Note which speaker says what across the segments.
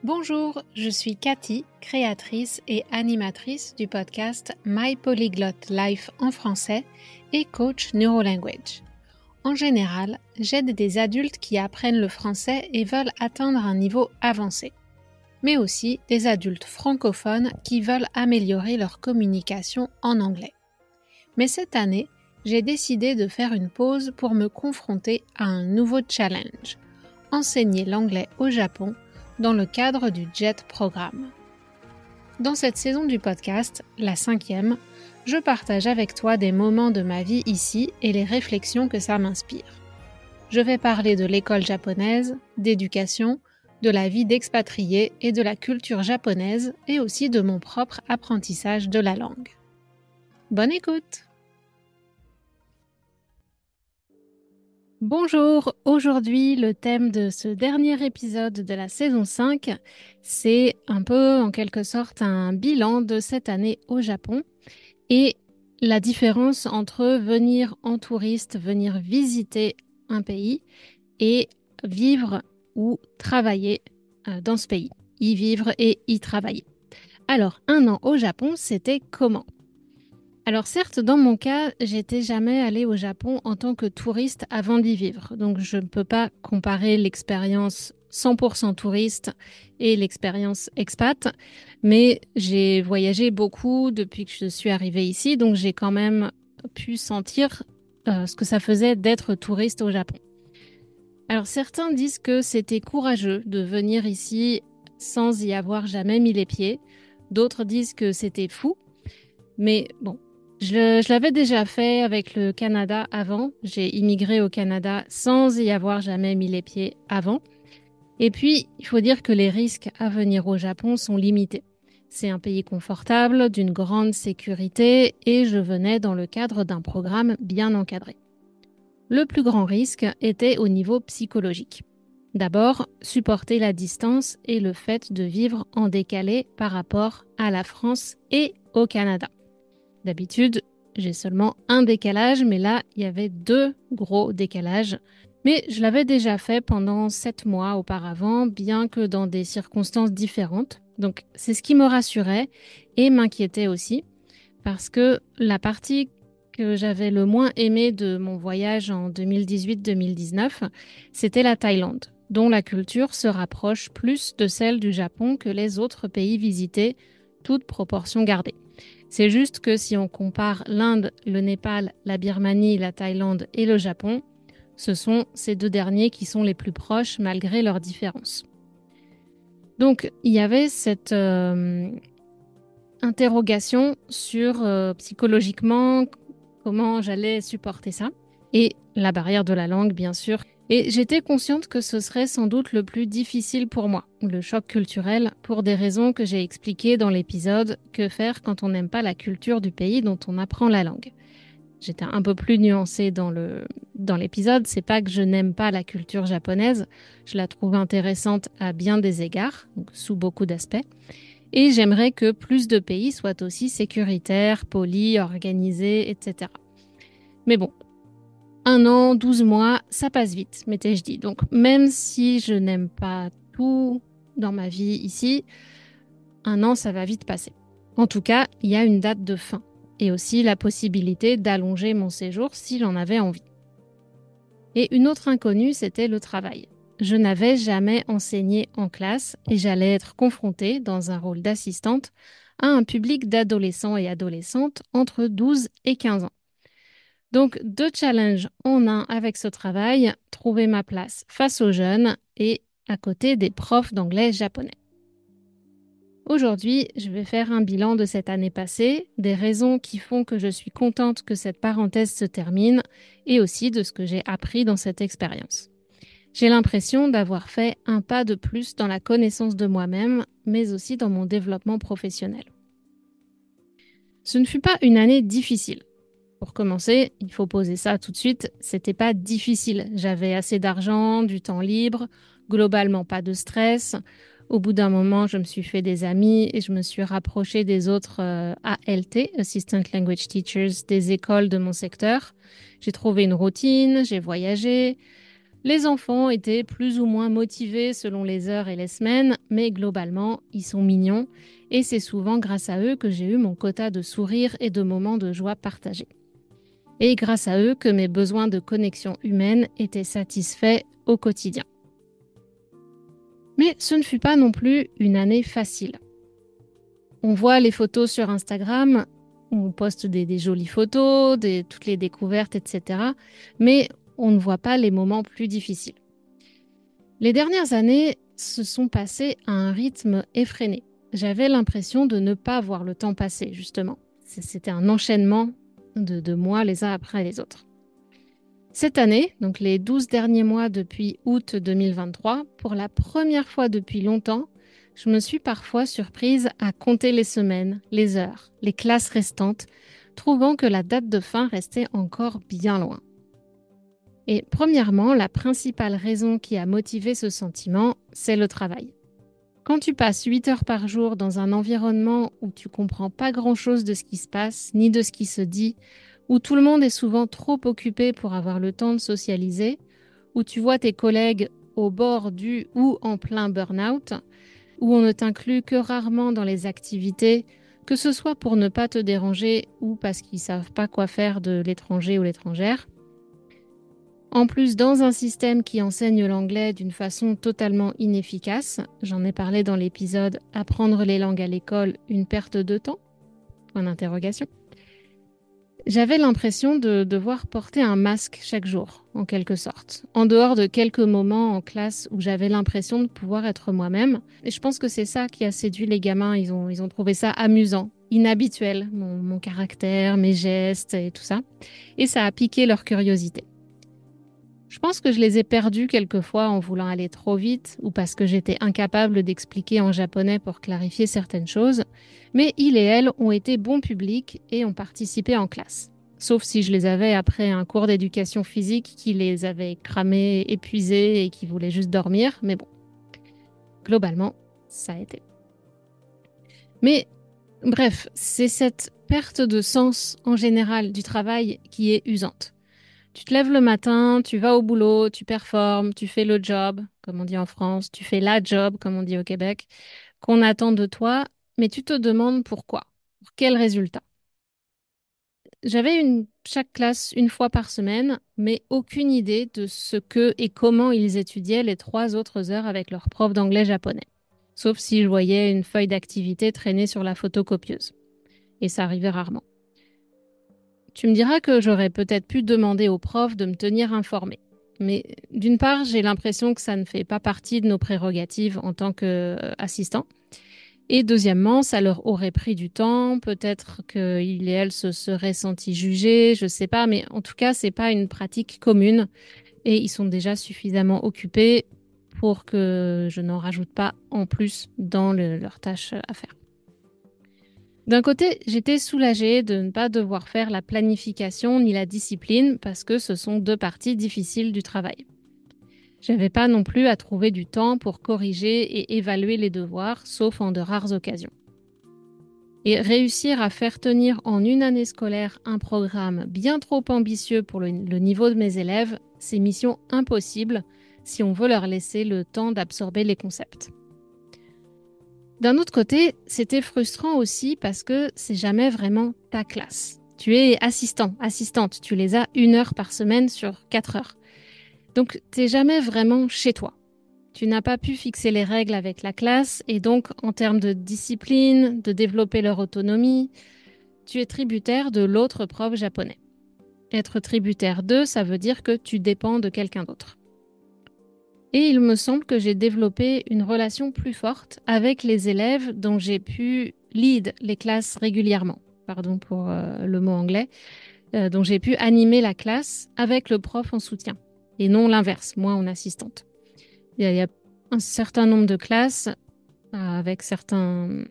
Speaker 1: Bonjour, je suis Cathy, créatrice et animatrice du podcast My Polyglot Life en français et coach NeuroLanguage. En général, j'aide des adultes qui apprennent le français et veulent atteindre un niveau avancé, mais aussi des adultes francophones qui veulent améliorer leur communication en anglais. Mais cette année, j'ai décidé de faire une pause pour me confronter à un nouveau challenge, enseigner l'anglais au Japon dans le cadre du JET programme. Dans cette saison du podcast, la 5e, je partage avec toi des moments de ma vie ici et les réflexions que ça m'inspire. Je vais parler de l'école japonaise, d'éducation, de la vie d'expatrié et de la culture japonaise et aussi de mon propre apprentissage de la langue. Bonne écoute! Bonjour, aujourd'hui le thème de ce dernier épisode de la saison 5, c'est un peu en quelque sorte un bilan de cette année au Japon et la différence entre venir en touriste, venir visiter un pays et vivre ou travailler dans ce pays, y vivre et y travailler. Alors, un an au Japon, c'était comment ? Alors certes, dans mon cas, j'étais jamais allée au Japon en tant que touriste avant d'y vivre. Donc je ne peux pas comparer l'expérience 100% touriste et l'expérience expat. Mais j'ai voyagé beaucoup depuis que je suis arrivée ici. Donc j'ai quand même pu sentir ce que ça faisait d'être touriste au Japon. Alors certains disent que c'était courageux de venir ici sans y avoir jamais mis les pieds. D'autres disent que c'était fou. Mais bon. Je l'avais déjà fait avec le Canada avant. J'ai immigré au Canada sans y avoir jamais mis les pieds avant. Et puis, il faut dire que les risques à venir au Japon sont limités. C'est un pays confortable, d'une grande sécurité et je venais dans le cadre d'un programme bien encadré. Le plus grand risque était au niveau psychologique. D'abord, supporter la distance et le fait de vivre en décalé par rapport à la France et au Canada. D'habitude, j'ai seulement un décalage, mais là, il y avait 2 gros décalages. Mais je l'avais déjà fait pendant 7 mois auparavant, bien que dans des circonstances différentes. Donc, c'est ce qui me rassurait et m'inquiétait aussi, parce que la partie que j'avais le moins aimée de mon voyage en 2018-2019, c'était la Thaïlande, dont la culture se rapproche plus de celle du Japon que les autres pays visités, toute proportion gardée. C'est juste que si on compare l'Inde, le Népal, la Birmanie, la Thaïlande et le Japon, ce sont ces 2 derniers qui sont les plus proches malgré leurs différences. Donc, il y avait cette interrogation sur psychologiquement comment j'allais supporter ça et la barrière de la langue, bien sûr. Et j'étais consciente que ce serait sans doute le plus difficile pour moi, le choc culturel, pour des raisons que j'ai expliquées dans l'épisode « Que faire quand on n'aime pas la culture du pays dont on apprend la langue ». J'étais un peu plus nuancée dans l'épisode, c'est pas que je n'aime pas la culture japonaise, je la trouve intéressante à bien des égards, donc sous beaucoup d'aspects, et j'aimerais que plus de pays soient aussi sécuritaires, polis, organisés, etc. Mais bon, 1 an, 12 mois, ça passe vite, m'étais-je dit. Donc, même si je n'aime pas tout dans ma vie ici, 1 an, ça va vite passer. En tout cas, il y a une date de fin et aussi la possibilité d'allonger mon séjour si j'en avais envie. Et une autre inconnue, c'était le travail. Je n'avais jamais enseigné en classe et j'allais être confrontée, dans un rôle d'assistante, à un public d'adolescents et adolescentes entre 12 et 15 ans. Donc, 2 challenges en un avec ce travail, trouver ma place face aux jeunes et à côté des profs d'anglais japonais. Aujourd'hui, je vais faire un bilan de cette année passée, des raisons qui font que je suis contente que cette parenthèse se termine et aussi de ce que j'ai appris dans cette expérience. J'ai l'impression d'avoir fait un pas de plus dans la connaissance de moi-même, mais aussi dans mon développement professionnel. Ce ne fut pas une année difficile. Pour commencer, il faut poser ça tout de suite, c'était pas difficile. J'avais assez d'argent, du temps libre, globalement pas de stress. Au bout d'un moment, je me suis fait des amis et je me suis rapprochée des autres ALT, Assistant Language Teachers, des écoles de mon secteur. J'ai trouvé une routine, j'ai voyagé. Les enfants étaient plus ou moins motivés selon les heures et les semaines, mais globalement, ils sont mignons et c'est souvent grâce à eux que j'ai eu mon quota de sourires et de moments de joie partagés. Et grâce à eux que mes besoins de connexion humaine étaient satisfaits au quotidien. Mais ce ne fut pas non plus une année facile. On voit les photos sur Instagram, on poste des jolies photos, toutes les découvertes, etc. Mais on ne voit pas les moments plus difficiles. Les dernières années se sont passées à un rythme effréné. J'avais l'impression de ne pas voir le temps passer, justement. C'était un enchaînement de mois les uns après les autres. Cette année, donc les 12 derniers mois depuis août 2023, pour la première fois depuis longtemps, je me suis parfois surprise à compter les semaines, les heures, les classes restantes, trouvant que la date de fin restait encore bien loin. Et premièrement, la principale raison qui a motivé ce sentiment, c'est le travail. Quand tu passes 8 heures par jour dans un environnement où tu comprends pas grand-chose de ce qui se passe, ni de ce qui se dit, où tout le monde est souvent trop occupé pour avoir le temps de socialiser, où tu vois tes collègues au bord du ou en plein burn-out, où on ne t'inclut que rarement dans les activités, que ce soit pour ne pas te déranger ou parce qu'ils savent pas quoi faire de l'étranger ou l'étrangère. En plus, dans un système qui enseigne l'anglais d'une façon totalement inefficace, j'en ai parlé dans l'épisode Apprendre les langues à l'école, une perte de temps ? Point d'interrogation. J'avais l'impression de devoir porter un masque chaque jour, en quelque sorte, en dehors de quelques moments en classe où j'avais l'impression de pouvoir être moi-même. Et je pense que c'est ça qui a séduit les gamins, ils ont trouvé ça amusant, inhabituel, mon caractère, mes gestes et tout ça. Et ça a piqué leur curiosité. Je pense que je les ai perdus quelquefois en voulant aller trop vite ou parce que j'étais incapable d'expliquer en japonais pour clarifier certaines choses, mais ils et elles ont été bons publics et ont participé en classe. Sauf si je les avais après un cours d'éducation physique qui les avait cramés, épuisés et qui voulaient juste dormir, mais bon, globalement, ça a été. Mais bref, c'est cette perte de sens en général du travail qui est usante. Tu te lèves le matin, tu vas au boulot, tu performes, tu fais le job, comme on dit en France, tu fais la job, comme on dit au Québec, qu'on attend de toi, mais tu te demandes pourquoi, pour quel résultat. J'avais chaque classe une fois par semaine, mais aucune idée de ce que et comment ils étudiaient les 3 autres heures avec leur prof d'anglais japonais. Sauf si je voyais une feuille d'activité traîner sur la photocopieuse. Et ça arrivait rarement. Tu me diras que j'aurais peut-être pu demander au prof de me tenir informée. Mais d'une part, j'ai l'impression que ça ne fait pas partie de nos prérogatives en tant qu'assistant. Et deuxièmement, ça leur aurait pris du temps. Peut-être qu'ils et elles se seraient sentis jugés, je ne sais pas. Mais en tout cas, ce n'est pas une pratique commune. Et ils sont déjà suffisamment occupés pour que je n'en rajoute pas en plus dans leurs tâches à faire. D'un côté, j'étais soulagée de ne pas devoir faire la planification ni la discipline parce que ce sont 2 parties difficiles du travail. J'avais pas non plus à trouver du temps pour corriger et évaluer les devoirs, sauf en de rares occasions. Et réussir à faire tenir en une année scolaire un programme bien trop ambitieux pour le niveau de mes élèves, c'est mission impossible si on veut leur laisser le temps d'absorber les concepts. D'un autre côté, c'était frustrant aussi parce que c'est jamais vraiment ta classe. Tu es assistant, assistante, tu les as 1 heure par semaine sur 4 heures. Donc, tu n'es jamais vraiment chez toi. Tu n'as pas pu fixer les règles avec la classe et donc, en termes de discipline, de développer leur autonomie, tu es tributaire de l'autre prof japonais. Être tributaire d'eux, ça veut dire que tu dépends de quelqu'un d'autre. Et il me semble que j'ai développé une relation plus forte avec les élèves dont j'ai pu lead les classes régulièrement. Pardon pour le mot anglais. Dont j'ai pu animer la classe avec le prof en soutien. Et non l'inverse, moi en assistante. Il y a un certain nombre de classes avec certains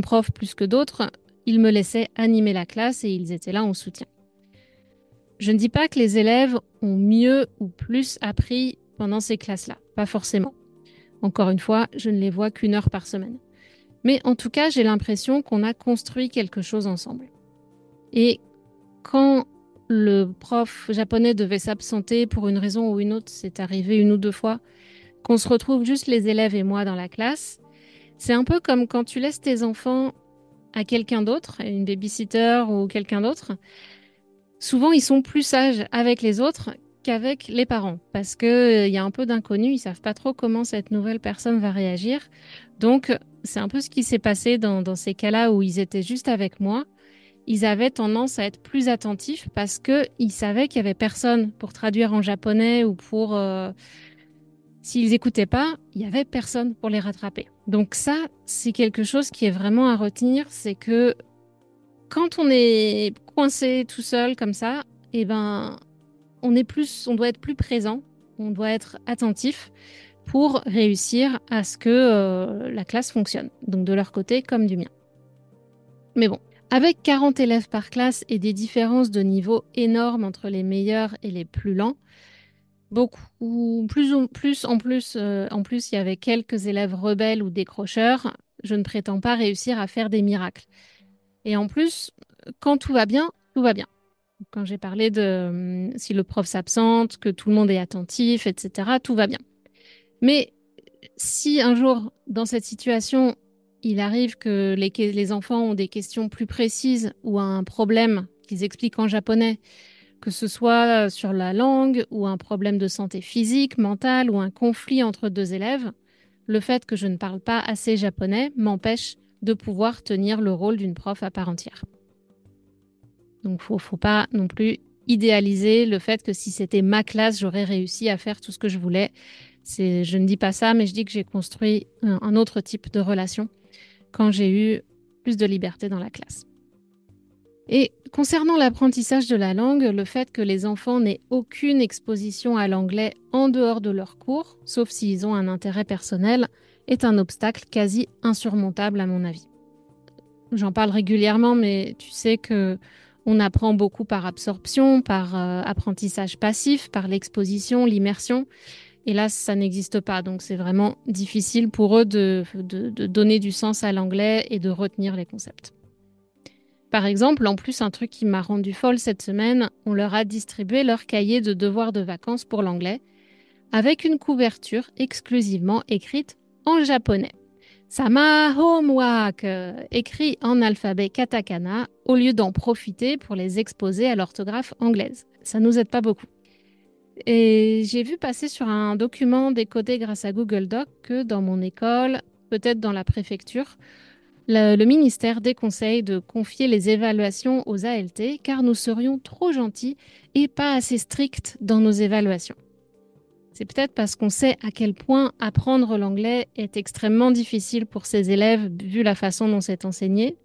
Speaker 1: profs plus que d'autres. Ils me laissaient animer la classe et ils étaient là en soutien. Je ne dis pas que les élèves ont mieux ou plus appris pendant ces classes-là, pas forcément. Encore une fois, je ne les vois qu'1 heure par semaine. Mais en tout cas, j'ai l'impression qu'on a construit quelque chose ensemble. Et quand le prof japonais devait s'absenter pour une raison ou une autre, c'est arrivé une ou deux fois, qu'on se retrouve juste les élèves et moi dans la classe. C'est un peu comme quand tu laisses tes enfants à quelqu'un d'autre, à une babysitter ou quelqu'un d'autre. Souvent, ils sont plus sages avec les autres qu'avec les parents parce qu'il y a un peu d'inconnu, ils savent pas trop comment cette nouvelle personne va réagir. Donc, c'est un peu ce qui s'est passé dans ces cas-là où ils étaient juste avec moi. Ils avaient tendance à être plus attentifs parce qu'ils savaient qu'il y avait personne pour traduire en japonais ou pour... s'ils n'écoutaient pas, il y avait personne pour les rattraper. Donc ça, c'est quelque chose qui est vraiment à retenir, c'est que quand on est coincé tout seul comme ça, eh ben, on doit être plus présent, on doit être attentif pour réussir à ce que la classe fonctionne. Donc de leur côté comme du mien. Mais bon, avec 40 élèves par classe et des différences de niveau énormes entre les meilleurs et les plus lents, beaucoup, en plus, il y avait quelques élèves rebelles ou décrocheurs, je ne prétends pas réussir à faire des miracles. Et en plus, quand tout va bien, tout va bien. Quand j'ai parlé de si le prof s'absente, que tout le monde est attentif, etc., tout va bien. Mais si un jour, dans cette situation, il arrive que les enfants ont des questions plus précises ou un problème qu'ils expliquent en japonais, que ce soit sur la langue ou un problème de santé physique, mentale ou un conflit entre deux élèves, le fait que je ne parle pas assez japonais m'empêche de pouvoir tenir le rôle d'une prof à part entière. Donc, faut pas non plus idéaliser le fait que si c'était ma classe, j'aurais réussi à faire tout ce que je voulais. Je ne dis pas ça, mais je dis que j'ai construit un autre type de relation quand j'ai eu plus de liberté dans la classe. Et concernant l'apprentissage de la langue, le fait que les enfants n'aient aucune exposition à l'anglais en dehors de leurs cours, sauf s'ils ont un intérêt personnel, est un obstacle quasi insurmontable à mon avis. J'en parle régulièrement, mais tu sais que on apprend beaucoup par absorption, par apprentissage passif, par l'exposition, l'immersion. Et là, ça n'existe pas. Donc, c'est vraiment difficile pour eux de donner du sens à l'anglais et de retenir les concepts. Par exemple, en plus, un truc qui m'a rendu folle cette semaine, on leur a distribué leur cahier de devoirs de vacances pour l'anglais avec une couverture exclusivement écrite en japonais. Sama homework, écrit en alphabet katakana, au lieu d'en profiter pour les exposer à l'orthographe anglaise. Ça nous aide pas beaucoup. Et j'ai vu passer sur un document décodé grâce à Google Doc que dans mon école, peut-être dans la préfecture, le ministère déconseille de confier les évaluations aux ALT car nous serions trop gentils et pas assez stricts dans nos évaluations. C'est peut-être parce qu'on sait à quel point apprendre l'anglais est extrêmement difficile pour ces élèves vu la façon dont c'est enseigné,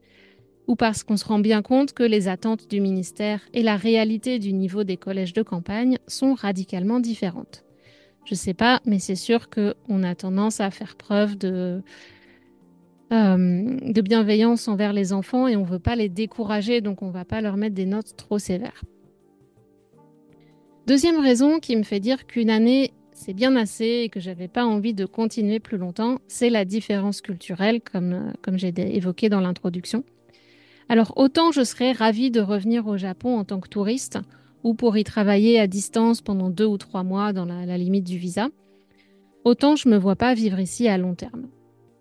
Speaker 1: ou parce qu'on se rend bien compte que les attentes du ministère et la réalité du niveau des collèges de campagne sont radicalement différentes. Je sais pas, mais c'est sûr qu'on a tendance à faire preuve de bienveillance envers les enfants et on veut pas les décourager, donc on va pas leur mettre des notes trop sévères. Deuxième raison qui me fait dire qu'une année, c'est bien assez et que j'avais pas envie de continuer plus longtemps, c'est la différence culturelle, comme j'ai évoqué dans l'introduction. Alors autant je serais ravie de revenir au Japon en tant que touriste ou pour y travailler à distance pendant 2 ou 3 mois dans la limite du visa, autant je ne me vois pas vivre ici à long terme.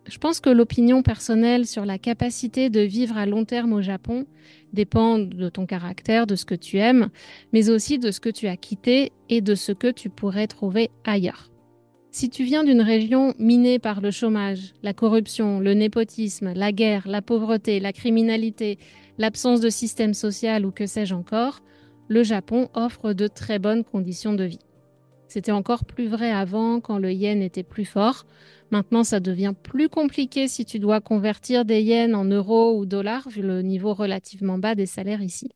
Speaker 1: Je pense que l'opinion personnelle sur la capacité de vivre à long terme au Japon dépend de ton caractère, de ce que tu aimes, mais aussi de ce que tu as quitté et de ce que tu pourrais trouver ailleurs. Si tu viens d'une région minée par le chômage, la corruption, le népotisme, la guerre, la pauvreté, la criminalité, l'absence de système social ou que sais-je encore, le Japon offre de très bonnes conditions de vie. C'était encore plus vrai avant quand le yen était plus fort. Maintenant, ça devient plus compliqué si tu dois convertir des yens en euros ou dollars vu le niveau relativement bas des salaires ici.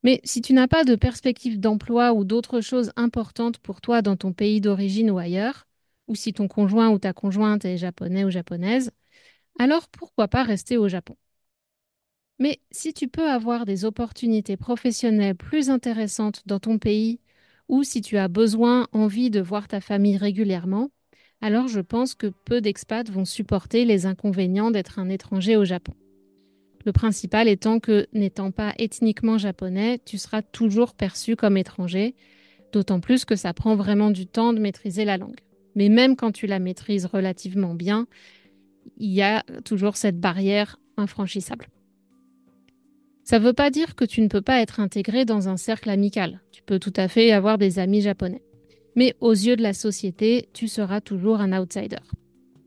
Speaker 1: Mais si tu n'as pas de perspective d'emploi ou d'autres choses importantes pour toi dans ton pays d'origine ou ailleurs, ou si ton conjoint ou ta conjointe est japonais ou japonaise, alors pourquoi pas rester au Japon? Mais si tu peux avoir des opportunités professionnelles plus intéressantes dans ton pays, ou si tu as besoin, envie de voir ta famille régulièrement, alors je pense que peu d'expats vont supporter les inconvénients d'être un étranger au Japon. Le principal étant que, n'étant pas ethniquement japonais, tu seras toujours perçu comme étranger, d'autant plus que ça prend vraiment du temps de maîtriser la langue. Mais même quand tu la maîtrises relativement bien, il y a toujours cette barrière infranchissable. Ça ne veut pas dire que tu ne peux pas être intégré dans un cercle amical. Tu peux tout à fait avoir des amis japonais. Mais aux yeux de la société, tu seras toujours un outsider.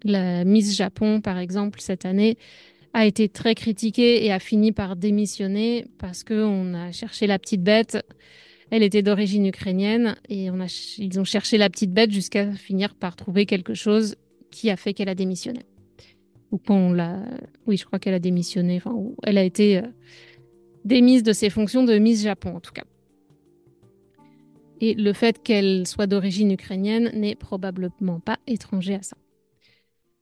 Speaker 1: La Miss Japon, par exemple, cette année, a été très critiquée et a fini par démissionner parce qu'on a cherché la petite bête. Elle était d'origine ukrainienne et ils ont cherché la petite bête jusqu'à finir par trouver quelque chose qui a fait qu'elle a démissionné. Ou qu'on l'a... Oui, je crois qu'elle a démissionné. Enfin, ou elle a été démise de ses fonctions de Miss Japon, en tout cas. Et le fait qu'elle soit d'origine ukrainienne n'est probablement pas étranger à ça.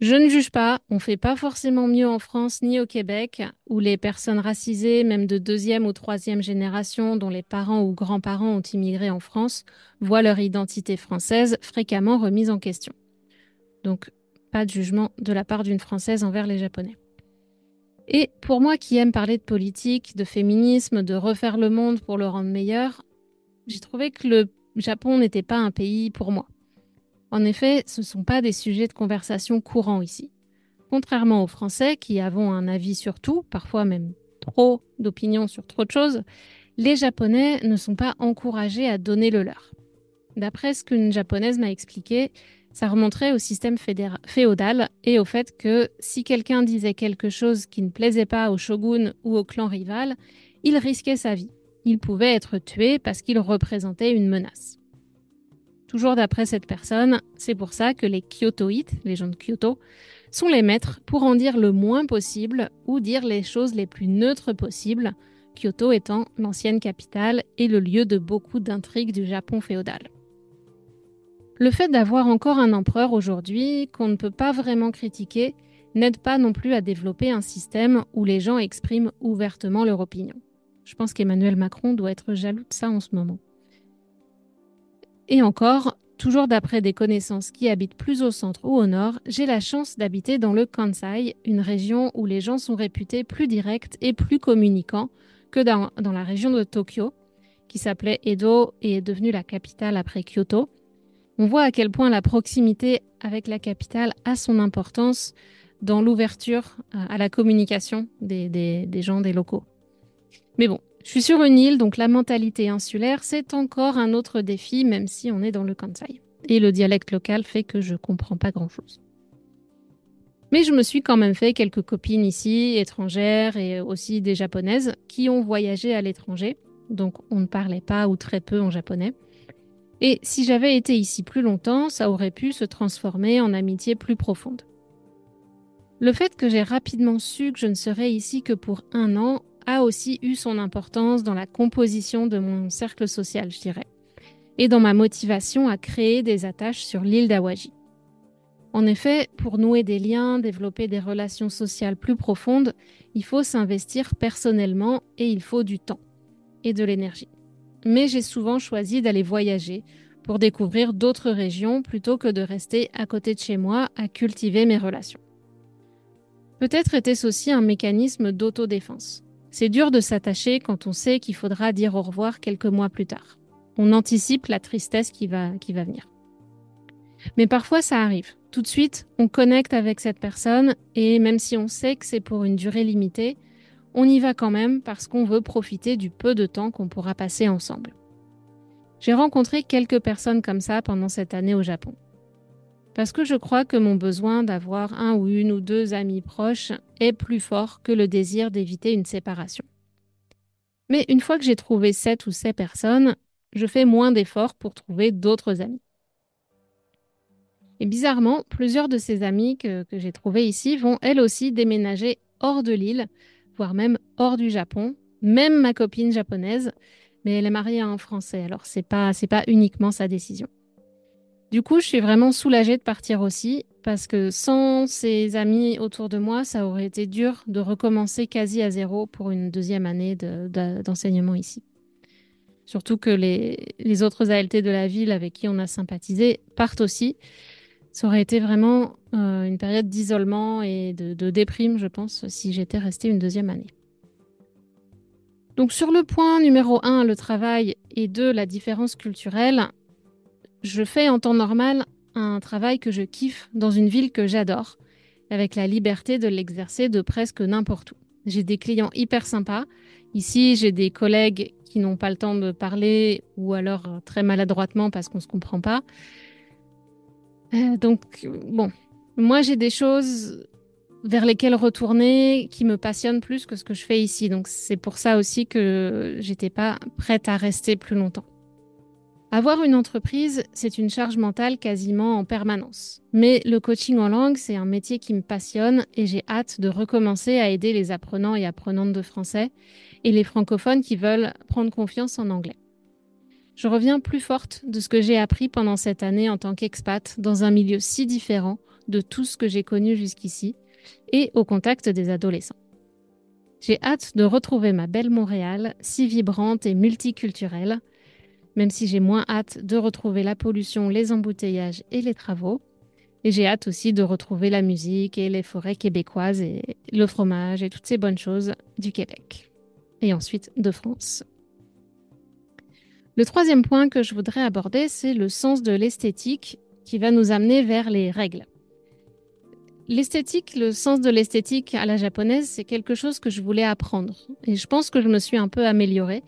Speaker 1: Je ne juge pas, on ne fait pas forcément mieux en France ni au Québec, où les personnes racisées, même de deuxième ou troisième génération, dont les parents ou grands-parents ont immigré en France, voient leur identité française fréquemment remise en question. Donc, pas de jugement de la part d'une Française envers les Japonais. Et pour moi qui aime parler de politique, de féminisme, de refaire le monde pour le rendre meilleur, j'ai trouvé que le Japon n'était pas un pays pour moi. En effet, ce ne sont pas des sujets de conversation courants ici. Contrairement aux Français qui avons un avis sur tout, parfois même trop d'opinions sur trop de choses, les Japonais ne sont pas encouragés à donner le leur. D'après ce qu'une Japonaise m'a expliqué, ça remonterait au système féodal et au fait que si quelqu'un disait quelque chose qui ne plaisait pas au shogun ou au clan rival, il risquait sa vie. Il pouvait être tué parce qu'il représentait une menace. Toujours d'après cette personne, c'est pour ça que les Kyotoïtes, les gens de Kyoto, sont les maîtres pour en dire le moins possible ou dire les choses les plus neutres possibles, Kyoto étant l'ancienne capitale et le lieu de beaucoup d'intrigues du Japon féodal. Le fait d'avoir encore un empereur aujourd'hui, qu'on ne peut pas vraiment critiquer, n'aide pas non plus à développer un système où les gens expriment ouvertement leur opinion. Je pense qu'Emmanuel Macron doit être jaloux de ça en ce moment. Et encore, toujours d'après des connaissances qui habitent plus au centre ou au nord, j'ai la chance d'habiter dans le Kansai, une région où les gens sont réputés plus directs et plus communicants que dans la région de Tokyo, qui s'appelait Edo et est devenue la capitale après Kyoto. On voit à quel point la proximité avec la capitale a son importance dans l'ouverture à la communication des gens, des locaux. Mais bon, je suis sur une île, donc la mentalité insulaire, c'est encore un autre défi, même si on est dans le Kansai. Et le dialecte local fait que je comprends pas grand-chose. Mais je me suis quand même fait quelques copines ici, étrangères et aussi des japonaises, qui ont voyagé à l'étranger. Donc on ne parlait pas ou très peu en japonais. Et si j'avais été ici plus longtemps, ça aurait pu se transformer en amitié plus profonde. Le fait que j'ai rapidement su que je ne serais ici que pour 1 an a aussi eu son importance dans la composition de mon cercle social, je dirais, et dans ma motivation à créer des attaches sur l'île d'Awaji. En effet, pour nouer des liens, développer des relations sociales plus profondes, il faut s'investir personnellement et il faut du temps et de l'énergie. Mais j'ai souvent choisi d'aller voyager pour découvrir d'autres régions plutôt que de rester à côté de chez moi à cultiver mes relations. Peut-être était-ce aussi un mécanisme d'autodéfense. C'est dur de s'attacher quand on sait qu'il faudra dire au revoir quelques mois plus tard. On anticipe la tristesse qui va venir. Mais parfois ça arrive. Tout de suite, on connecte avec cette personne et même si on sait que c'est pour une durée limitée, on y va quand même parce qu'on veut profiter du peu de temps qu'on pourra passer ensemble. J'ai rencontré quelques personnes comme ça pendant cette année au Japon. Parce que je crois que mon besoin d'avoir 1 ou 1 ou 2 amis proches est plus fort que le désir d'éviter une séparation. Mais une fois que j'ai trouvé 7 ou 6 personnes, je fais moins d'efforts pour trouver d'autres amis. Et bizarrement, plusieurs de ces amies que j'ai trouvées ici vont elles aussi déménager hors de l'île, voire même hors du Japon. Même ma copine japonaise, mais elle est mariée à un Français, alors c'est pas uniquement sa décision. Du coup, je suis vraiment soulagée de partir aussi, parce que sans ces amis autour de moi, ça aurait été dur de recommencer quasi à zéro pour une 2e année d'enseignement ici. Surtout que les autres ALT de la ville avec qui on a sympathisé partent aussi. Ça aurait été vraiment une période d'isolement et de déprime, je pense, si j'étais restée une 2e année. Donc sur le point numéro 1, le travail, et 2, la différence culturelle, je fais en temps normal un travail que je kiffe dans une ville que j'adore, avec la liberté de l'exercer de presque n'importe où. J'ai des clients hyper sympas. Ici, j'ai des collègues qui n'ont pas le temps de parler ou alors très maladroitement parce qu'on ne se comprend pas. Bon, moi j'ai des choses vers lesquelles retourner qui me passionnent plus que ce que je fais ici. Donc c'est pour ça aussi que j'étais pas prête à rester plus longtemps. Avoir une entreprise, c'est une charge mentale quasiment en permanence. Mais le coaching en langue, c'est un métier qui me passionne et j'ai hâte de recommencer à aider les apprenants et apprenantes de français et les francophones qui veulent prendre confiance en anglais. Je reviens plus forte de ce que j'ai appris pendant cette année en tant qu'expat dans un milieu si différent de tout ce que j'ai connu jusqu'ici et au contact des adolescents. J'ai hâte de retrouver ma belle Montréal, si vibrante et multiculturelle, même si j'ai moins hâte de retrouver la pollution, les embouteillages et les travaux. Et j'ai hâte aussi de retrouver la musique et les forêts québécoises et le fromage et toutes ces bonnes choses du Québec. Et ensuite de France. Le troisième point que je voudrais aborder, c'est le sens de l'esthétique qui va nous amener vers les règles. L'esthétique, le sens de l'esthétique à la japonaise, c'est quelque chose que je voulais apprendre. Et je pense que je me suis un peu améliorée.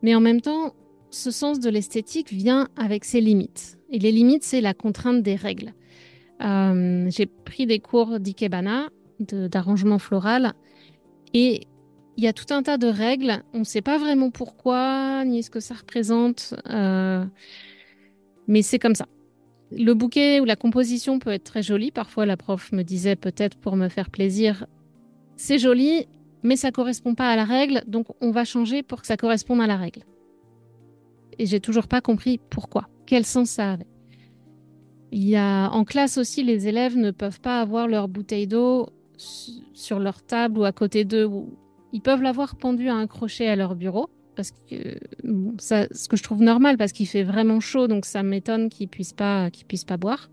Speaker 1: Mais en même temps, ce sens de l'esthétique vient avec ses limites. Et les limites, c'est la contrainte des règles. J'ai pris des cours d'ikebana, d'arrangement floral, et il y a tout un tas de règles. On ne sait pas vraiment pourquoi, ni ce que ça représente, mais c'est comme ça. Le bouquet ou la composition peut être très jolie. Parfois, la prof me disait peut-être pour me faire plaisir, c'est joli, mais ça correspond pas à la règle, donc on va changer pour que ça corresponde à la règle. Et j'ai toujours pas compris pourquoi, quel sens ça avait. Il y a en classe aussi, les élèves ne peuvent pas avoir leur bouteille d'eau sur leur table ou à côté d'eux. Ils peuvent l'avoir pendue à un crochet à leur bureau, parce que ça, ce que je trouve normal, parce qu'il fait vraiment chaud, donc ça m'étonne qu'ils puissent pas boire.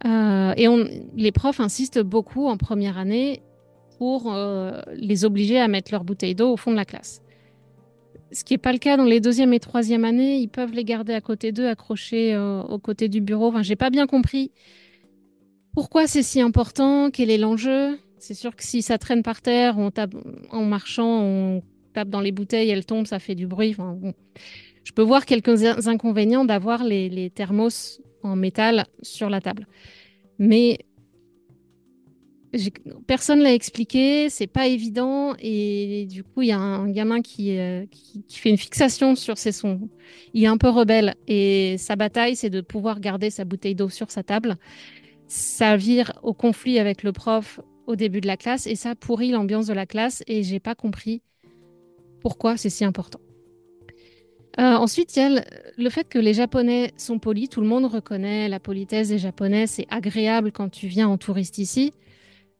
Speaker 1: Les profs insistent beaucoup en première année pour les obliger à mettre leur bouteille d'eau au fond de la classe. Ce qui n'est pas le cas dans les deuxième et troisième années. Ils peuvent les garder à côté d'eux, accrochés aux côtés du bureau. Enfin, j'ai pas bien compris pourquoi c'est si important, quel est l'enjeu. C'est sûr que si ça traîne par terre, on tape en marchant, on tape dans les bouteilles, elles tombent, ça fait du bruit. Enfin, bon. Je peux voir quelques inconvénients d'avoir les thermos en métal sur la table. Mais personne l'a expliqué, c'est pas évident. Et du coup, il y a un gamin qui fait une fixation sur ses sons. Il est un peu rebelle et sa bataille, c'est de pouvoir garder sa bouteille d'eau sur sa table. Ça vire au conflit avec le prof au début de la classe et ça pourrit l'ambiance de la classe et j'ai pas compris pourquoi c'est si important. Ensuite, il y a le fait que les Japonais sont polis. Tout le monde reconnaît la politesse des Japonais. C'est agréable quand tu viens en touriste ici.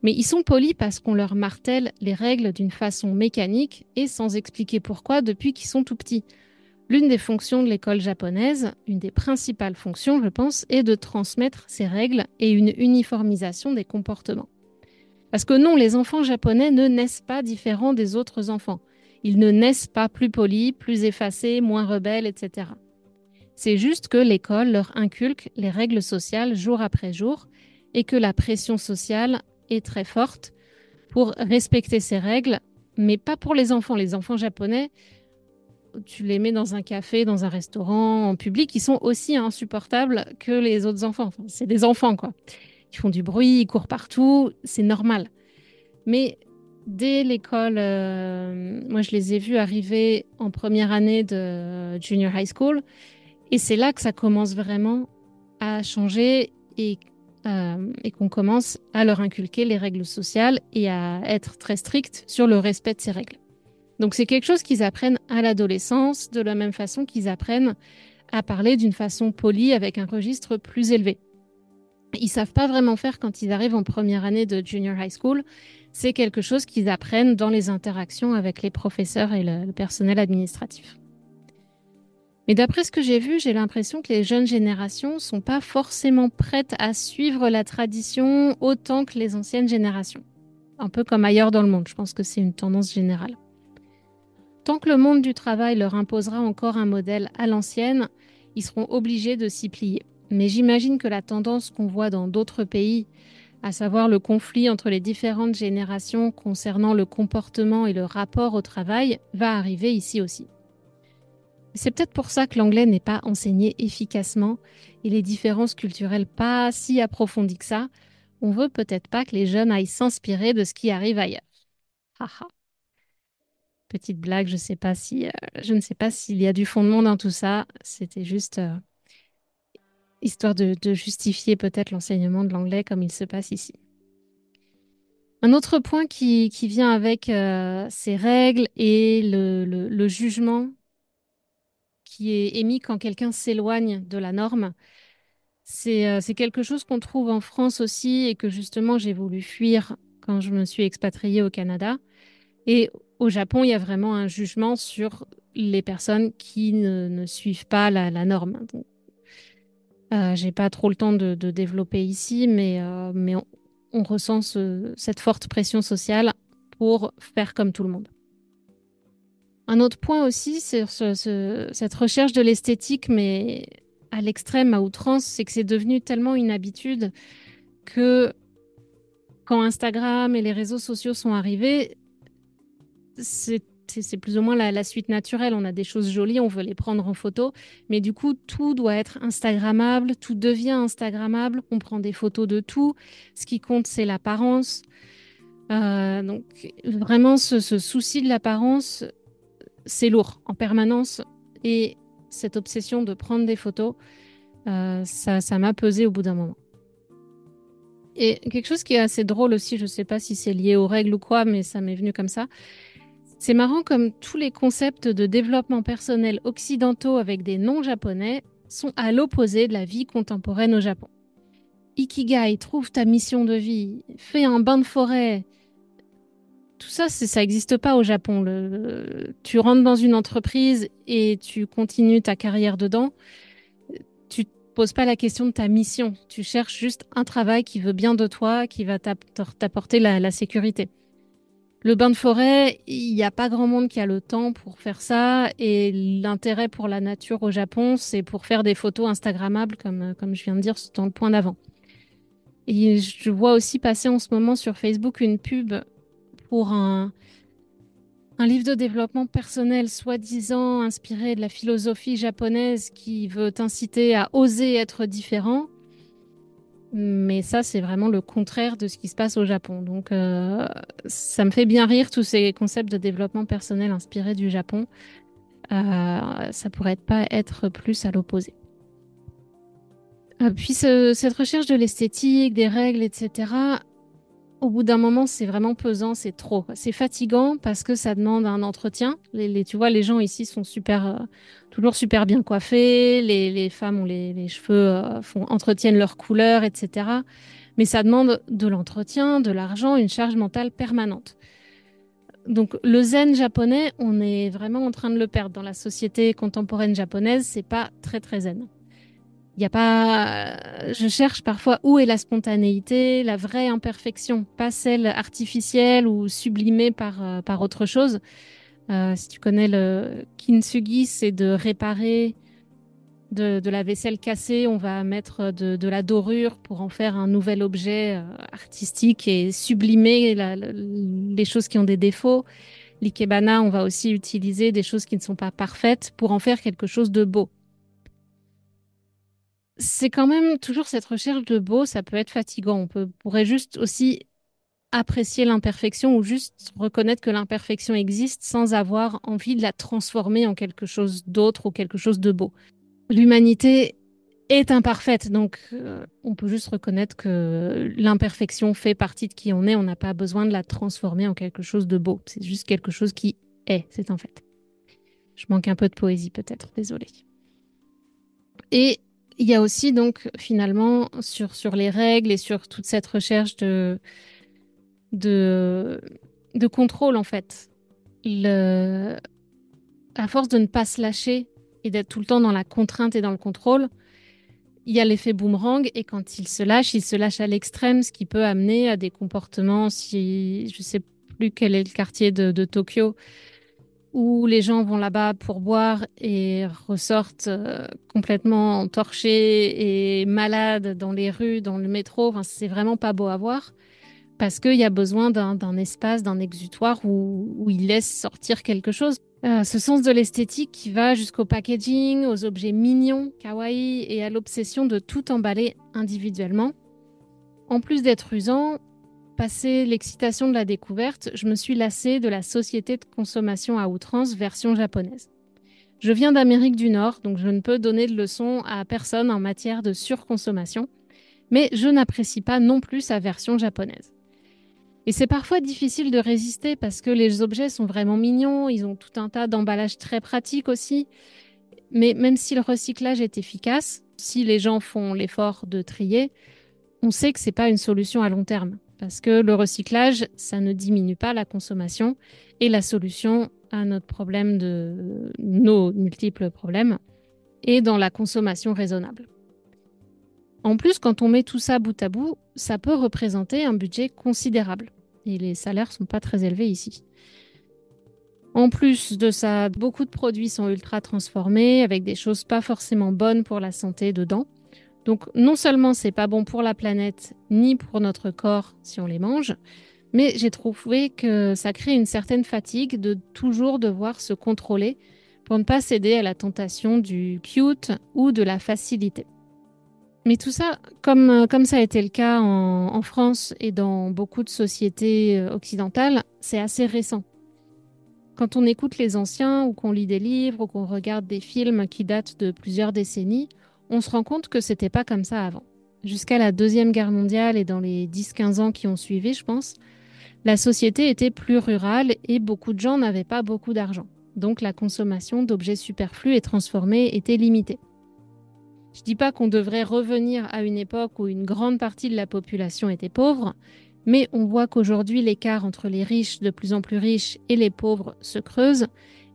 Speaker 1: Mais ils sont polis parce qu'on leur martèle les règles d'une façon mécanique et sans expliquer pourquoi depuis qu'ils sont tout petits. L'une des fonctions de l'école japonaise, une des principales fonctions, je pense, est de transmettre ces règles et une uniformisation des comportements. Parce que non, les enfants japonais ne naissent pas différents des autres enfants. Ils ne naissent pas plus polis, plus effacés, moins rebelles, etc. C'est juste que l'école leur inculque les règles sociales jour après jour et que la pression sociale est très forte pour respecter ces règles, mais pas pour les enfants. Les enfants japonais, tu les mets dans un café, dans un restaurant, en public, ils sont aussi insupportables que les autres enfants. Enfin, c'est des enfants, quoi. Ils font du bruit, ils courent partout, c'est normal. Mais dès l'école, moi je les ai vus arriver en première année de junior high school, et c'est là que ça commence vraiment à changer et qu'on commence à leur inculquer les règles sociales et à être très strict sur le respect de ces règles. Donc c'est quelque chose qu'ils apprennent à l'adolescence, de la même façon qu'ils apprennent à parler d'une façon polie avec un registre plus élevé. Ils ne savent pas vraiment faire quand ils arrivent en première année de junior high school. C'est quelque chose qu'ils apprennent dans les interactions avec les professeurs et le personnel administratif. Mais d'après ce que j'ai vu, j'ai l'impression que les jeunes générations ne sont pas forcément prêtes à suivre la tradition autant que les anciennes générations. Un peu comme ailleurs dans le monde, je pense que c'est une tendance générale. tant que le monde du travail leur imposera encore un modèle à l'ancienne, ils seront obligés de s'y plier. Mais j'imagine que la tendance qu'on voit dans d'autres pays, à savoir le conflit entre les différentes générations concernant le comportement et le rapport au travail, va arriver ici aussi. C'est peut-être pour ça que l'anglais n'est pas enseigné efficacement et les différences culturelles pas si approfondies que ça. On veut peut-être pas que les jeunes aillent s'inspirer de ce qui arrive ailleurs. Haha. Petite blague, je ne sais pas s'il y a du fondement dans tout ça. C'était juste histoire de justifier peut-être l'enseignement de l'anglais comme il se passe ici. Un autre point qui vient avec ces règles et le jugement qui est émis quand quelqu'un s'éloigne de la norme. C'est quelque chose qu'on trouve en France aussi et que justement j'ai voulu fuir quand je me suis expatriée au Canada. Et au Japon, il y a vraiment un jugement sur les personnes qui ne suivent pas la norme. Donc, j'ai pas trop le temps de développer ici, mais on ressent cette forte pression sociale pour faire comme tout le monde. Un autre point aussi, c'est cette recherche de l'esthétique, mais à l'extrême, à outrance, c'est que c'est devenu tellement une habitude que quand Instagram et les réseaux sociaux sont arrivés, c'est plus ou moins la suite naturelle. On a des choses jolies, on veut les prendre en photo, mais du coup, tout doit être Instagrammable, tout devient Instagrammable, on prend des photos de tout. Ce qui compte, c'est l'apparence. Donc, vraiment, ce souci de l'apparence, c'est lourd en permanence. Et cette obsession de prendre des photos, ça m'a pesé au bout d'un moment. Et quelque chose qui est assez drôle aussi, je ne sais pas si c'est lié aux règles ou quoi, mais ça m'est venu comme ça. C'est marrant comme tous les concepts de développement personnel occidentaux avec des noms japonais sont à l'opposé de la vie contemporaine au Japon. Ikigai, trouve ta mission de vie, fais un bain de forêt. Tout ça, ça n'existe pas au Japon. Tu rentres dans une entreprise et tu continues ta carrière dedans. Tu te poses pas la question de ta mission. Tu cherches juste un travail qui veut bien de toi, qui va t'apporter la sécurité. Le bain de forêt, il n'y a pas grand monde qui a le temps pour faire ça. Et l'intérêt pour la nature au Japon, c'est pour faire des photos Instagrammables, comme je viens de dire dans le point d'avant. Et je vois aussi passer en ce moment sur Facebook une pub pour un livre de développement personnel soi-disant inspiré de la philosophie japonaise qui veut t'inciter à oser être différent. Mais ça, c'est vraiment le contraire de ce qui se passe au Japon. Donc, ça me fait bien rire tous ces concepts de développement personnel inspirés du Japon. Ça pourrait pas être plus à l'opposé. Puis cette recherche de l'esthétique, des règles, etc., au bout d'un moment, c'est vraiment pesant, c'est trop. C'est fatigant parce que ça demande un entretien. Tu vois, les gens ici sont toujours super bien coiffés. Les femmes ont les cheveux, entretiennent leur couleur, etc. Mais ça demande de l'entretien, de l'argent, une charge mentale permanente. Donc le zen japonais, on est vraiment en train de le perdre. Dans la société contemporaine japonaise, c'est pas très très zen. Il y a pas. Je cherche parfois où est la spontanéité, la vraie imperfection, pas celle artificielle ou sublimée par autre chose. Si tu connais le kintsugi, c'est de réparer de la vaisselle cassée, on va mettre de la dorure pour en faire un nouvel objet artistique et sublimer les choses qui ont des défauts. L'ikebana, on va aussi utiliser des choses qui ne sont pas parfaites pour en faire quelque chose de beau. C'est quand même toujours cette recherche de beau, ça peut être fatigant. Pourrait juste aussi apprécier l'imperfection ou juste reconnaître que l'imperfection existe sans avoir envie de la transformer en quelque chose d'autre ou quelque chose de beau. L'humanité est imparfaite, donc on peut juste reconnaître que l'imperfection fait partie de qui on est. On n'a pas besoin de la transformer en quelque chose de beau. C'est juste quelque chose qui est, c'est un fait. Je manque un peu de poésie peut-être, désolée. Et il y a aussi donc finalement sur les règles et sur toute cette recherche de, de contrôle en fait. À force de ne pas se lâcher et d'être tout le temps dans la contrainte et dans le contrôle, il y a l'effet boomerang et quand il se lâche à l'extrême, ce qui peut amener à des comportements, si je sais plus quel est le quartier de Tokyo, où les gens vont là-bas pour boire et ressortent complètement torchés et malades dans les rues, dans le métro. Enfin, c'est vraiment pas beau à voir parce qu'il y a besoin d'un espace, d'un exutoire où ils laissent sortir quelque chose. Ce sens de l'esthétique qui va jusqu'au packaging, aux objets mignons, kawaii et à l'obsession de tout emballer individuellement. En plus d'être usant, passé l'excitation de la découverte, je me suis lassée de la société de consommation à outrance version japonaise. Je viens d'Amérique du Nord, donc je ne peux donner de leçons à personne en matière de surconsommation, mais je n'apprécie pas non plus sa version japonaise. Et c'est parfois difficile de résister parce que les objets sont vraiment mignons, ils ont tout un tas d'emballages très pratiques aussi, mais même si le recyclage est efficace, si les gens font l'effort de trier, on sait que ce n'est pas une solution à long terme. Parce que le recyclage, ça ne diminue pas la consommation et la solution à notre problème de nos multiples problèmes est dans la consommation raisonnable. En plus, quand on met tout ça bout à bout, ça peut représenter un budget considérable. Et les salaires ne sont pas très élevés ici. En plus de ça, beaucoup de produits sont ultra transformés avec des choses pas forcément bonnes pour la santé dedans. Donc non seulement c'est pas bon pour la planète ni pour notre corps si on les mange, mais j'ai trouvé que ça crée une certaine fatigue de toujours devoir se contrôler pour ne pas céder à la tentation du cute ou de la facilité. Mais tout ça, comme ça a été le cas en France et dans beaucoup de sociétés occidentales, c'est assez récent. Quand on écoute les anciens ou qu'on lit des livres ou qu'on regarde des films qui datent de plusieurs décennies, on se rend compte que c'était pas comme ça avant. Jusqu'à la Deuxième Guerre mondiale et dans les 10-15 ans qui ont suivi, je pense, la société était plus rurale et beaucoup de gens n'avaient pas beaucoup d'argent. Donc la consommation d'objets superflus et transformés était limitée. Je dis pas qu'on devrait revenir à une époque où une grande partie de la population était pauvre, mais on voit qu'aujourd'hui l'écart entre les riches de plus en plus riches et les pauvres se creuse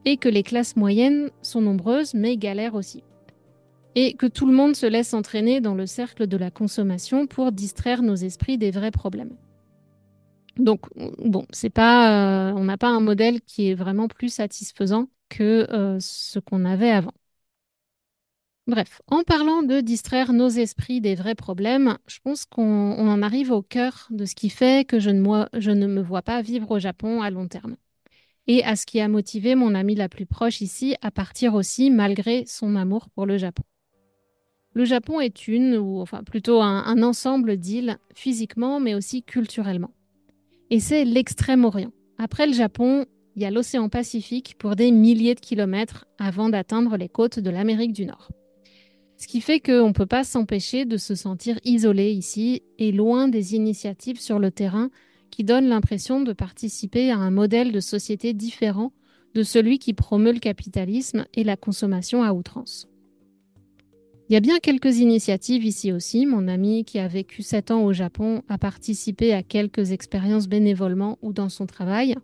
Speaker 1: et que les classes moyennes sont nombreuses mais galèrent aussi. Et que tout le monde se laisse entraîner dans le cercle de la consommation pour distraire nos esprits des vrais problèmes. Donc, bon, c'est pas, on n'a pas un modèle qui est vraiment plus satisfaisant que ce qu'on avait avant. Bref, en parlant de distraire nos esprits des vrais problèmes, je pense qu'on en arrive au cœur de ce qui fait que je ne me vois pas vivre au Japon à long terme. Et à ce qui a motivé mon amie la plus proche ici à partir aussi malgré son amour pour le Japon. Le Japon est ou enfin plutôt un ensemble d'îles, physiquement mais aussi culturellement. Et c'est l'Extrême-Orient. Après le Japon, il y a l'océan Pacifique pour des milliers de kilomètres avant d'atteindre les côtes de l'Amérique du Nord. Ce qui fait qu'on ne peut pas s'empêcher de se sentir isolé ici et loin des initiatives sur le terrain qui donnent l'impression de participer à un modèle de société différent de celui qui promeut le capitalisme et la consommation à outrance. Il y a bien quelques initiatives ici aussi. Mon ami qui a vécu 7 ans au Japon a participé à quelques expériences bénévolement ou dans son travail,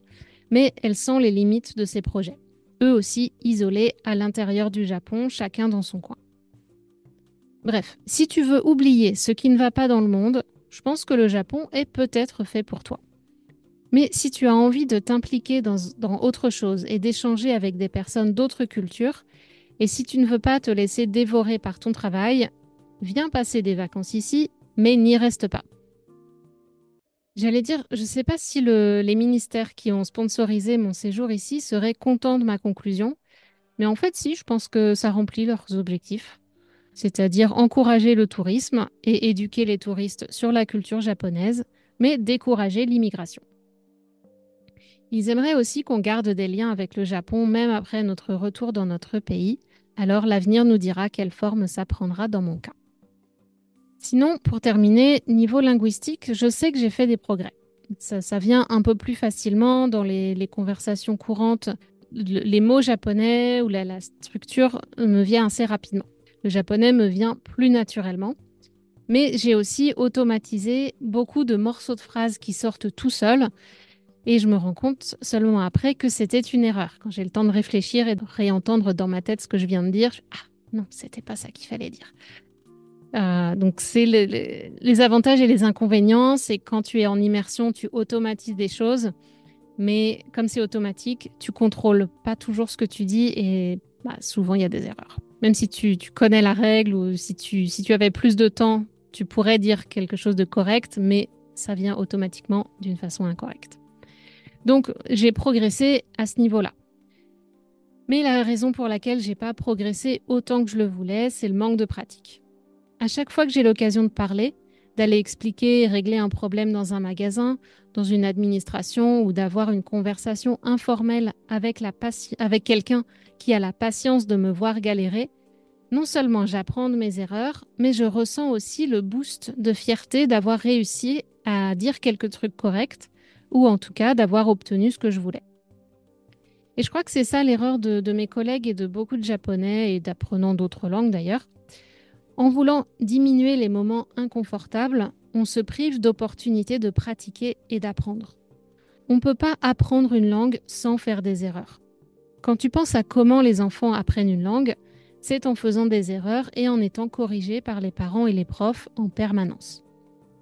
Speaker 1: mais elles sont les limites de ces projets. Eux aussi isolés à l'intérieur du Japon, chacun dans son coin. Bref, si tu veux oublier ce qui ne va pas dans le monde, je pense que le Japon est peut-être fait pour toi. Mais si tu as envie de t'impliquer dans autre chose et d'échanger avec des personnes d'autres cultures, et si tu ne veux pas te laisser dévorer par ton travail, viens passer des vacances ici, mais n'y reste pas. J'allais dire, je ne sais pas si les ministères qui ont sponsorisé mon séjour ici seraient contents de ma conclusion, mais en fait, si, je pense que ça remplit leurs objectifs, c'est-à-dire encourager le tourisme et éduquer les touristes sur la culture japonaise, mais décourager l'immigration. Ils aimeraient aussi qu'on garde des liens avec le Japon même après notre retour dans notre pays, alors l'avenir nous dira quelle forme ça prendra dans mon cas. Sinon, pour terminer, niveau linguistique, je sais que j'ai fait des progrès. Ça vient un peu plus facilement dans les conversations courantes. Les mots japonais ou la structure me vient assez rapidement. Le japonais me vient plus naturellement. Mais j'ai aussi automatisé beaucoup de morceaux de phrases qui sortent tout seuls. Et je me rends compte seulement après que c'était une erreur. Quand j'ai le temps de réfléchir et de réentendre dans ma tête ce que je viens de dire, ah non, c'était pas ça qu'il fallait dire. Donc, c'est les avantages et les inconvénients. C'est quand tu es en immersion, tu automatises des choses. mais comme c'est automatique, tu contrôles pas toujours ce que tu dis et souvent il y a des erreurs. Même si tu connais la règle ou si tu avais plus de temps, tu pourrais dire quelque chose de correct, mais ça vient automatiquement d'une façon incorrecte. Donc, j'ai progressé à ce niveau-là. Mais la raison pour laquelle j'ai pas progressé autant que je le voulais, c'est le manque de pratique. À chaque fois que j'ai l'occasion de parler, d'aller expliquer et régler un problème dans un magasin, dans une administration ou d'avoir une conversation informelle avec quelqu'un qui a la patience de me voir galérer, non seulement j'apprends de mes erreurs, mais je ressens aussi le boost de fierté d'avoir réussi à dire quelques trucs corrects ou en tout cas d'avoir obtenu ce que je voulais. Et je crois que c'est ça l'erreur de mes collègues et de beaucoup de Japonais et d'apprenants d'autres langues d'ailleurs. En voulant diminuer les moments inconfortables, on se prive d'opportunités de pratiquer et d'apprendre. On ne peut pas apprendre une langue sans faire des erreurs. Quand tu penses à comment les enfants apprennent une langue, c'est en faisant des erreurs et en étant corrigés par les parents et les profs en permanence.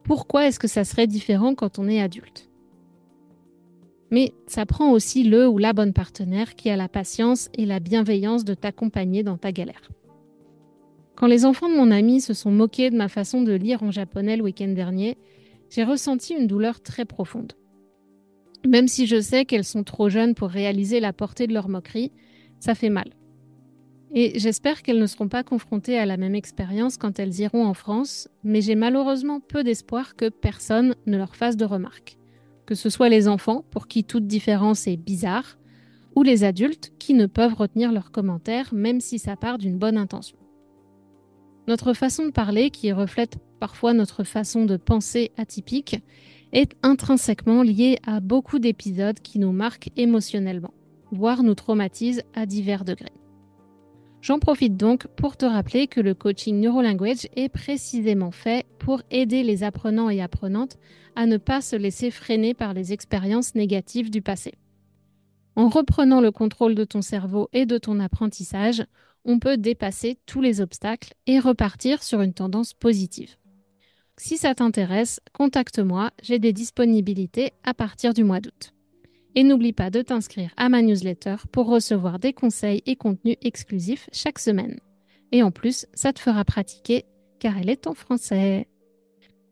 Speaker 1: Pourquoi est-ce que ça serait différent quand on est adulte ? Mais ça prend aussi le ou la bonne partenaire qui a la patience et la bienveillance de t'accompagner dans ta galère. Quand les enfants de mon ami se sont moqués de ma façon de lire en japonais le week-end dernier, j'ai ressenti une douleur très profonde. Même si je sais qu'elles sont trop jeunes pour réaliser la portée de leur moquerie, ça fait mal. Et j'espère qu'elles ne seront pas confrontées à la même expérience quand elles iront en France, mais j'ai malheureusement peu d'espoir que personne ne leur fasse de remarques. Que ce soit les enfants, pour qui toute différence est bizarre, ou les adultes qui ne peuvent retenir leurs commentaires même si ça part d'une bonne intention. Notre façon de parler, qui reflète parfois notre façon de penser atypique, est intrinsèquement liée à beaucoup d'épisodes qui nous marquent émotionnellement, voire nous traumatisent à divers degrés. J'en profite donc pour te rappeler que le coaching NeuroLanguage est précisément fait pour aider les apprenants et apprenantes à ne pas se laisser freiner par les expériences négatives du passé. En reprenant le contrôle de ton cerveau et de ton apprentissage, on peut dépasser tous les obstacles et repartir sur une tendance positive. Si ça t'intéresse, contacte-moi, j'ai des disponibilités à partir du mois d'août. Et n'oublie pas de t'inscrire à ma newsletter pour recevoir des conseils et contenus exclusifs chaque semaine. Et en plus, ça te fera pratiquer car elle est en français.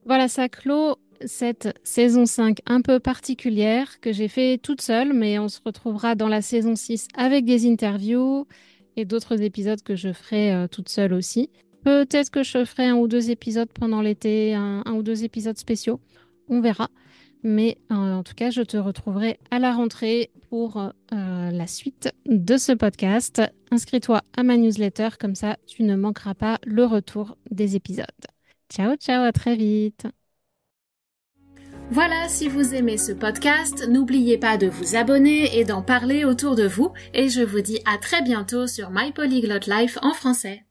Speaker 1: Voilà, ça clôt cette saison 5 un peu particulière que j'ai fait toute seule, mais on se retrouvera dans la saison 6 avec des interviews et d'autres épisodes que je ferai toute seule aussi. Peut-être que je ferai 1 ou 2 épisodes pendant l'été, un ou 2 épisodes spéciaux, on verra. Mais en tout cas, je te retrouverai à la rentrée pour la suite de ce podcast. Inscris-toi à ma newsletter, comme ça tu ne manqueras pas le retour des épisodes. Ciao, ciao, à très vite.
Speaker 2: Voilà, si vous aimez ce podcast, n'oubliez pas de vous abonner et d'en parler autour de vous. Et je vous dis à très bientôt sur My Polyglot Life en français.